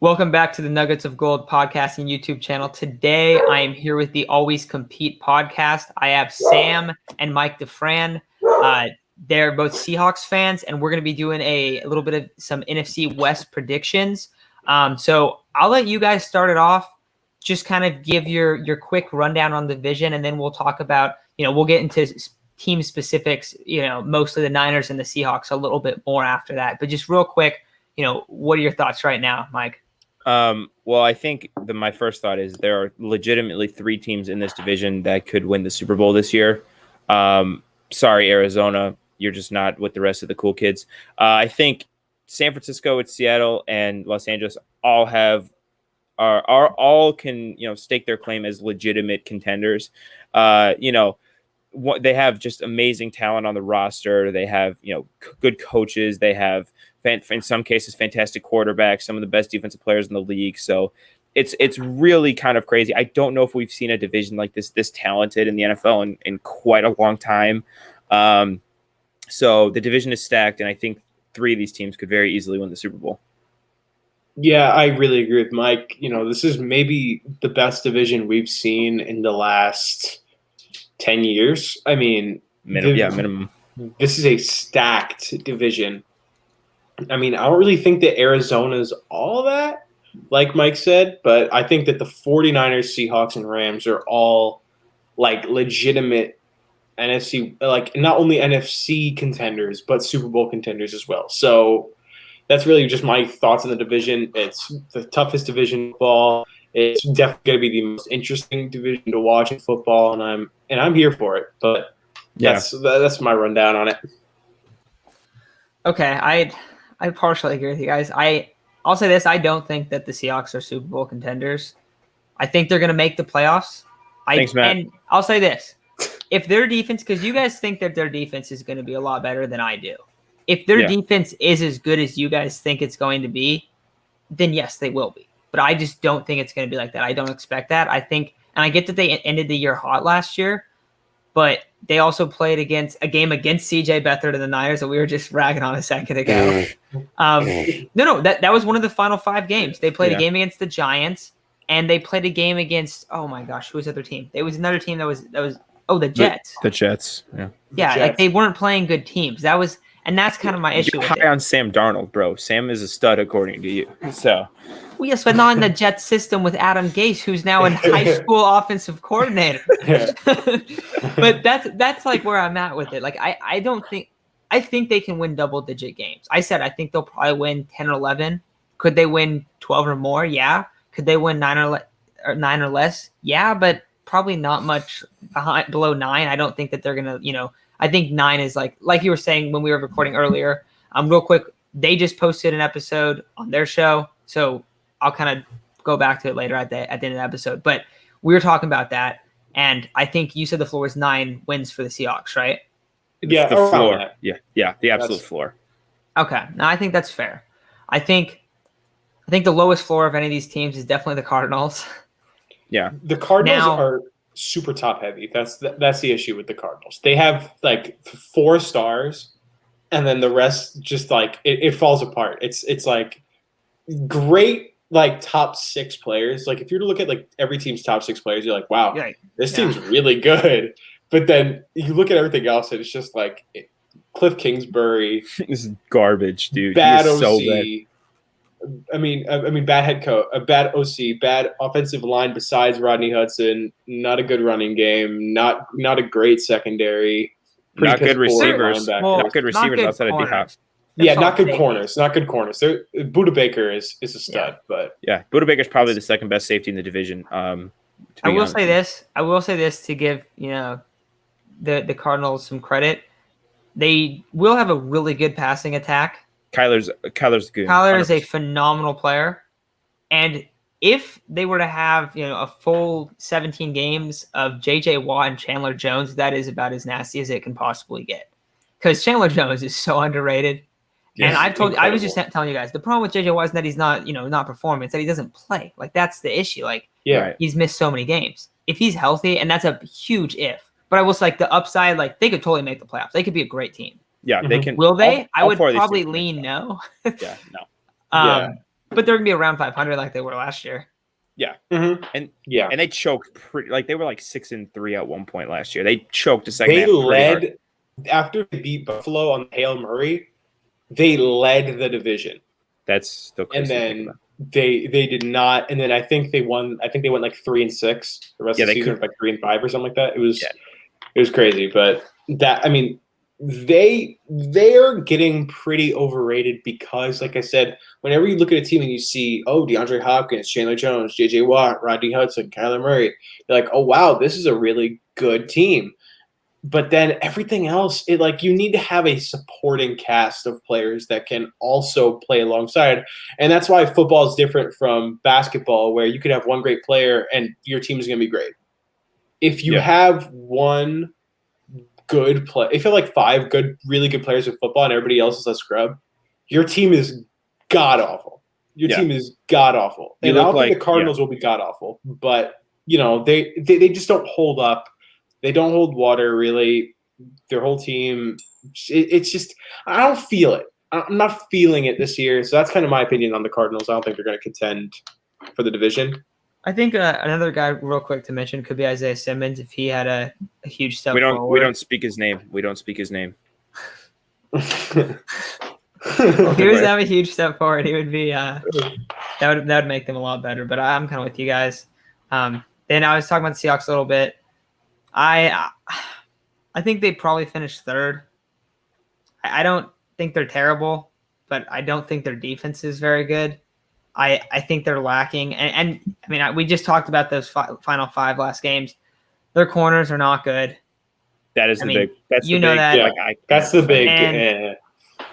Welcome back to the Nuggets of Gold podcasting YouTube channel. Today, I am here with the Always Compete podcast. I have Sam and Mike DeFran. They're both Seahawks fans, and we're going to be doing a little bit of some NFC West predictions. So I'll let you guys start it off. Just kind of give your quick rundown on the division, and then we'll talk about, we'll get into team specifics, mostly the Niners and the Seahawks a little bit more after that. But just real quick, what are your thoughts right now, Mike? Well, I think my first thought is there are legitimately three teams in this division that could win the Super Bowl this year. Sorry, Arizona, you're just not with the rest of the cool kids. I think San Francisco, it's Seattle, and Los Angeles all can stake their claim as legitimate contenders. They have just amazing talent on the roster. They have good coaches. They have, in some cases, fantastic quarterbacks, some of the best defensive players in the league. So it's really kind of crazy. I don't know if we've seen a division like this talented in the NFL in quite a long time. So the division is stacked, and I think three of these teams could very easily win the Super Bowl. Yeah, I really agree with Mike. This is maybe the best division we've seen in the last 10 years. I mean, minimum. This is a stacked division. I mean, I don't really think that Arizona's all that, like Mike said, but I think that the 49ers, Seahawks, and Rams are all like legitimate NFC, like not only NFC contenders, but Super Bowl contenders as well. So that's really just my thoughts on the division. It's the toughest division in football. It's definitely going to be the most interesting division to watch in football, and I'm here for it. But that's my rundown on it. Okay, I partially agree with you guys. I'll say this: I don't think that the Seahawks are Super Bowl contenders. I think they're going to make the playoffs. Thanks, Matt. And I'll say this: if their defense, because you guys think that their defense is going to be a lot better than I do, if their defense is as good as you guys think it's going to be, then yes, they will be. But I just don't think it's going to be like that. I don't expect that. I think, and I get that they ended the year hot last year, but they also played a game against CJ Beathard and the Niners that we were just ragging on a second ago. That was one of the final 5 games. They played a game against the Giants, and they played a game against, oh my gosh, who was the other team? It was another team that was the Jets. The Jets, yeah. Yeah, like they weren't playing good teams. And that's kind of my issue. You're high on Sam Darnold, bro. Sam is a stud according to you. So, well, yes, but not in the Jets system with Adam Gase, who's now in high school offensive coordinator. But that's like where I'm at with it. Like I think they can win double-digit games. I think they'll probably win 10 or 11. Could they win 12 or more? Yeah. Could they win 9 or less? Yeah, but probably not much below 9. I don't think that they're gonna, I think 9 is like you were saying when we were recording earlier. Real quick, they just posted an episode on their show, so I'll kind of go back to it later at the end of the episode. But we were talking about that, and I think you said the floor was 9 wins for the Seahawks, right? Yeah, the floor. Yeah, the absolute floor. Okay, now I think that's fair. I think the lowest floor of any of these teams is definitely the Cardinals. Yeah, the Cardinals are super top heavy. That's the issue with the Cardinals. They have like 4 stars, and then the rest just like it falls apart. It's like great like top 6 players. Like if you were to look at like every team's top 6 players, you're like, wow, this team's really good. But then you look at everything else, and it's just like Cliff Kingsbury. This is garbage, dude. Bad OC. So bad. I mean, bad head coach, a bad OC, bad offensive line besides Rodney Hudson. Not a good running game. Not a great secondary. Not good receivers. Not good receivers outside of D-Hop. Yeah, not good corners. Not good corners. Buda Baker is a stud, but Buda Baker's probably the second best safety in the division. I will say this to give the Cardinals some credit. They will have a really good passing attack. Kyler's good. Kyler is a phenomenal player, and if they were to have a full 17 games of J.J. Watt and Chandler Jones, that is about as nasty as it can possibly get. Because Chandler Jones is so underrated, and I was just telling you guys the problem with J.J. Watt is that he's not not performing, it's that he doesn't play. Like that's the issue. Like he's missed so many games. If he's healthy, and that's a huge if, but I will say like the upside, like they could totally make the playoffs. They could be a great team. Yeah, they can. Will they? I would probably lean no. Yeah, no. but they're gonna be around 500 like they were last year. Yeah, Mhm. and Yeah. and they choked pretty. Like they were like 6-3 at one point last year. They choked the second They half pretty hard. led after they beat Buffalo on Hail Murray. They led the division, That's still crazy and to think then about. they did not. And then I think they won. I think they went like 3-6. The rest Yeah, of the they season could- was like 3-5 or something like that. Yeah. It was crazy, but that I mean, they're getting pretty overrated because, like I said, whenever you look at a team and you see, oh, DeAndre Hopkins, Chandler Jones, J.J. Watt, Rodney Hudson, Kyler Murray, you're like, oh wow, this is a really good team. But then everything else, you need to have a supporting cast of players that can also play alongside. And that's why football is different from basketball, where you could have one great player and your team is going to be great. If you have one good play, if you have like 5 really good players in football and everybody else is a scrub, your team is god awful. Your team is god awful. And I don't think the Cardinals will be god awful, but they just don't hold up. They don't hold water, really. Their whole team, it's just, I don't feel it. I'm not feeling it this year. So that's kind of my opinion on the Cardinals. I don't think they're going to contend for the division. I think another guy real quick to mention could be Isaiah Simmons if he had a huge step forward. We don't speak his name. We don't speak his name. If he was to have a huge step forward, he would be that would make them a lot better. But I'm kind of with you guys. Then I was talking about the Seahawks a little bit. I think they probably finished third. I don't think they're terrible, but I don't think their defense is very good. I think they're lacking. And I mean, we just talked about those final 5 last games. Their corners are not good. That is big. That's you the know big, that. Yeah, that's the big.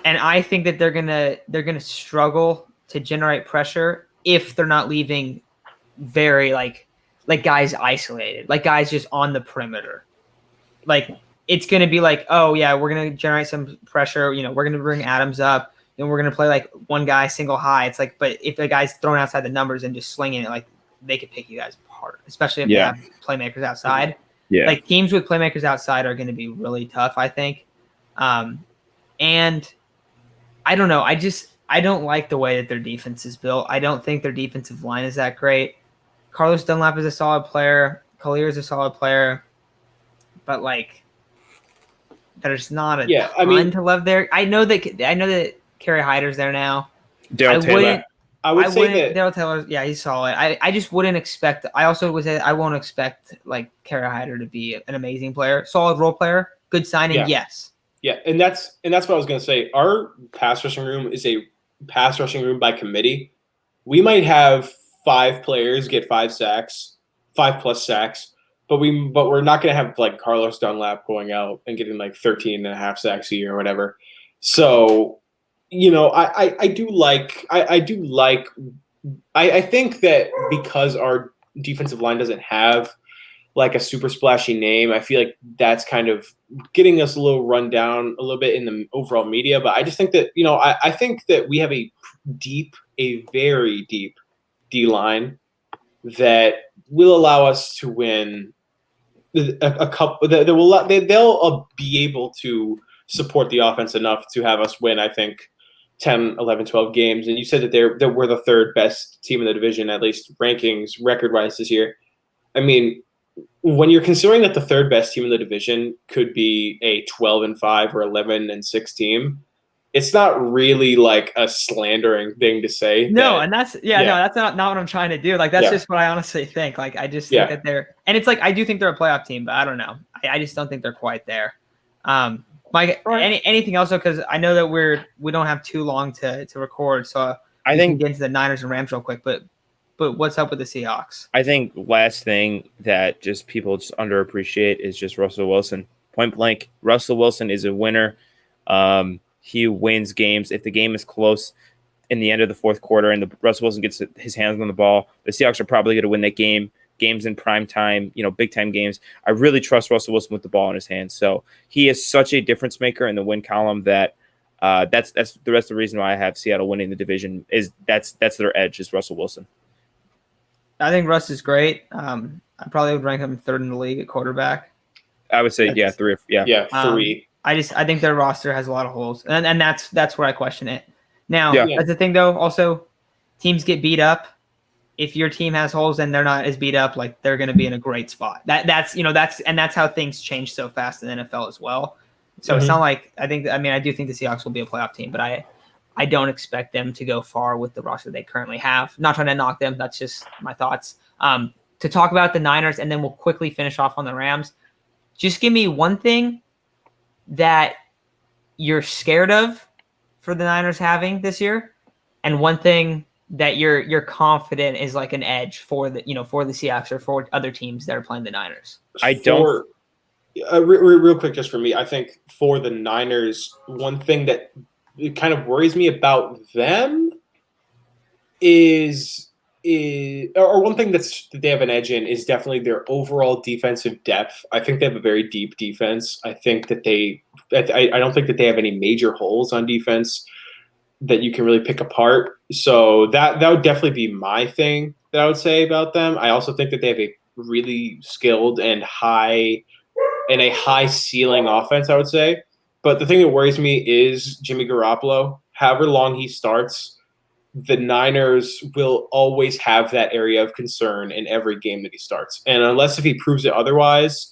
And I think that they're gonna struggle to generate pressure if they're not leaving very like guys isolated, like guys just on the perimeter. Like it's gonna be like, oh yeah, we're gonna generate some pressure. We're gonna bring Adams up, and we're gonna play like one guy single high. It's like, but if a guy's thrown outside the numbers and just slinging it, like they could pick you guys apart, especially if they have playmakers outside. Yeah, like teams with playmakers outside are going to be really tough, I think. And I don't know. I don't like the way that their defense is built. I don't think their defensive line is that great. Carlos Dunlap is a solid player. Collier is a solid player. But there's not a ton to love there. I know that Kerry Hyder's there now. Daryl Taylor. I would say that Daryl Taylor, yeah, he's solid. I just wouldn't expect. I also would say I won't expect Kerry Hyder to be an amazing player, solid role player, good signing. Yes. Yeah, and that's what I was gonna say. Our pass rushing room is a pass rushing room by committee. We might have 5 players get 5 sacks, 5+ sacks, but we're not gonna have Carlos Dunlap going out and getting 13.5 sacks a year or whatever. So. I think that because our defensive line doesn't have a super splashy name, I feel like that's kind of getting us a little run down a little bit in the overall media. But I just think that, I think that we have a very deep D line that will allow us to win a couple. They'll be able to support the offense enough to have us win, I think, 10, 11, 12 games. And you said that we're the 3rd best team in the division, at least rankings record-wise this year. I mean, when you're considering that the 3rd best team in the division could be a 12-5 or 11-6 team, it's not really a slandering thing to say. No, and that's no, that's not what I'm trying to do. That's just what I honestly think. I just think that they're, and it's I do think they're a playoff team, but I don't know. I just don't think they're quite there. Mike, anything else? Because I know that we don't have too long to record, so I think we can get into the Niners and Rams real quick. But what's up with the Seahawks? I think last thing that just people just underappreciate is just Russell Wilson. Point blank, Russell Wilson is a winner. He wins games. If the game is close in the end of the 4th quarter and Russell Wilson gets his hands on the ball, the Seahawks are probably going to win that game. Games in prime time, big time games. I really trust Russell Wilson with the ball in his hands. So he is such a difference maker in the win column that that's the rest of the reason why I have Seattle winning the division is that's their edge is Russell Wilson. I think Russ is great. I probably would rank him 3rd in the league at quarterback. I would say 3. Yeah, 3. I think their roster has a lot of holes, and that's where I question it. Now, that's the thing though. Also, teams get beat up. If your team has holes and they're not as beat up, like they're going to be in a great spot. That's how things change so fast in the NFL as well. So It's not like I do think the Seahawks will be a playoff team, but I don't expect them to go far with the roster they currently have. Not trying to knock them. That's just my thoughts. To talk about the Niners, and then we'll quickly finish off on the Rams. Just give me one thing that you're scared of for the Niners having this year, and one thing that you're confident is like an edge for the Seahawks or for other teams that are playing the Niners. Real quick, just for me, I think for the Niners, one thing that it kind of worries me about them or one thing that they have an edge in is definitely their overall defensive depth. I think they have a very deep defense. I think that I don't think that they have any major holes on defense that you can really pick apart. So that would definitely be my thing that I would say about them. I also think that they have a really skilled and a high ceiling offense, I would say. But the thing that worries me is Jimmy Garoppolo. However long he starts, the Niners will always have that area of concern in every game that he starts. And unless if he proves it otherwise,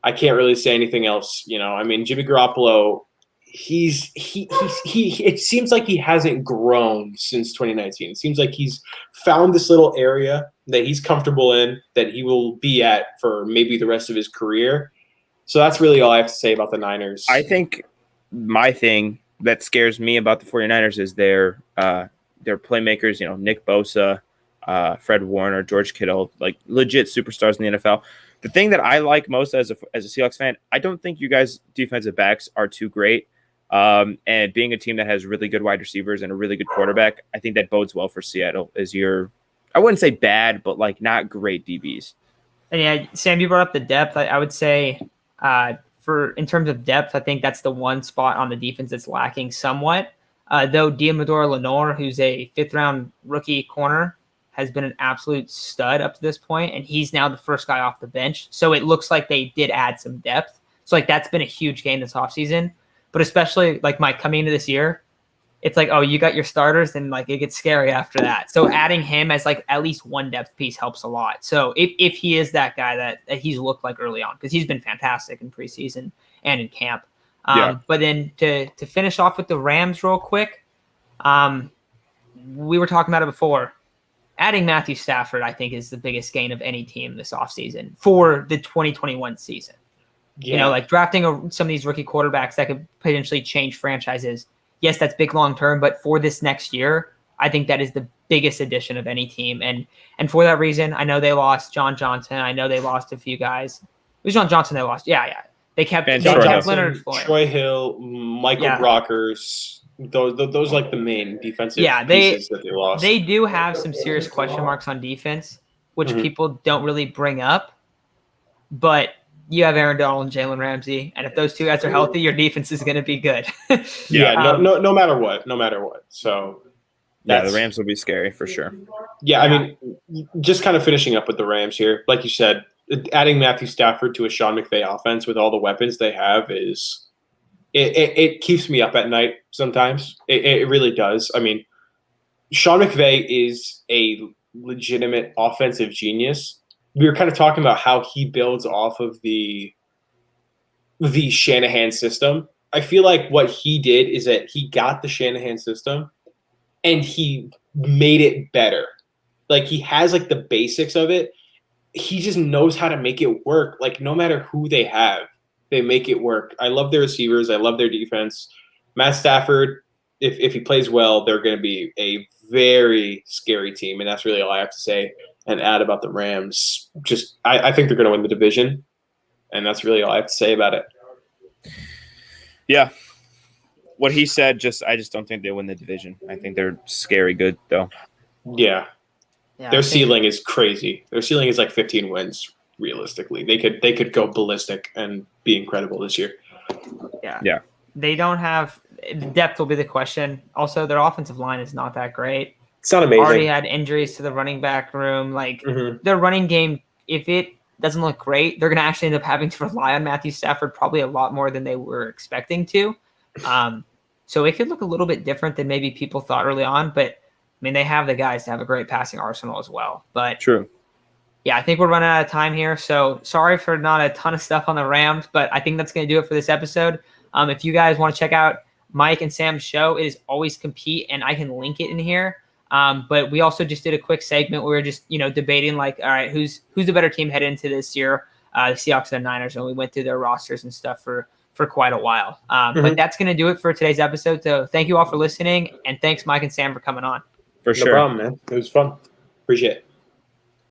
I can't really say anything else. I mean, Jimmy Garoppolo, it seems like he hasn't grown since 2019. It seems like he's found this little area that he's comfortable in, that he will be at for maybe the rest of his career. So that's really all I have to say about the Niners. I think my thing that scares me about the 49ers is their playmakers, Nick Bosa, Fred Warner, George Kittle, like legit superstars in the NFL. The thing that I like most as a Seahawks fan, I don't think you guys' defensive backs are too great. And being a team that has really good wide receivers and a really good quarterback, I think that bodes well for Seattle as I wouldn't say bad, but like not great DBs. And yeah, Sam, you brought up the depth. I would say in terms of depth, I think that's the one spot on the defense that's lacking somewhat. Though Diamador Lenore, who's a 5th-round rookie corner, has been an absolute stud up to this point, and he's now the first guy off the bench. So it looks like they did add some depth. So like that's been a huge gain this offseason. But especially like Mike coming into this year, it's like, oh, you got your starters, and like it gets scary after that. So adding him as like at least one depth piece helps a lot. So if he is that guy that he's looked like early on, because he's been fantastic in preseason and in camp. But then to finish off with the Rams real quick, we were talking about it before. Adding Matthew Stafford, I think, is the biggest gain of any team this offseason for the 2021 season. Yeah. Like drafting some of these rookie quarterbacks that could potentially change franchises. Yes, that's big long term, but for this next year, I think that is the biggest addition of any team. And for that reason, I know they lost John Johnson. I know they lost a few guys. It was John Johnson they lost. Yeah. They kept Leonard Floyd. Troy Hill, Michael Brockers. Those like the main defensive pieces that they lost. They do have some serious question marks on defense, which people don't really bring up. But you have Aaron Donald and Jalen Ramsey, and if those two guys are healthy, your defense is going to be good. No matter what. So the Rams will be scary for sure. Yeah, I mean, just kind of finishing up with the Rams here, like you said, adding Matthew Stafford to a Sean McVay offense with all the weapons they have is it keeps me up at night sometimes. It really does. I mean, Sean McVay is a legitimate offensive genius. We were kind of talking about how he builds off of the Shanahan system. I feel like what he did is that he got the Shanahan system and he made it better. Like he has like the basics of it. He just knows how to make it work. Like no matter who they have, they make it work. I love their receivers. I love their defense. Matt Stafford, if he plays well, they're going to be a very scary team. And that's really all I have to say and add about the Rams. I think they're going to win the division. And that's really all I have to say about it. Yeah. What he said, I just don't think they win the division. I think they're scary good, though. Yeah. Their ceiling is crazy. Their ceiling is like 15 wins, realistically. They could go ballistic and be incredible this year. Yeah. They don't have – depth will be the question. Also, their offensive line is not that great. It's not amazing. Already had injuries to the running back room. Like their running game, if it doesn't look great, they're going to actually end up having to rely on Matthew Stafford probably a lot more than they were expecting to. So it could look a little bit different than maybe people thought early on. But mean, they have the guys to have a great passing arsenal as well. But True. yeah, I think we're running out of time here. So sorry for not a ton of stuff on the Rams, but I think that's going to do it for this episode. If you guys want to check out Mike and Sam's show, it is Always Compete, and I can link it in here. But we also just did a quick segment where we were just, debating like, all right, who's the better team headed into this year, the Seahawks and the Niners, and we went through their rosters and stuff for quite a while. But that's going to do it for today's episode. So thank you all for listening, and thanks Mike and Sam for coming on. For sure. No problem, man. It was fun. Appreciate it.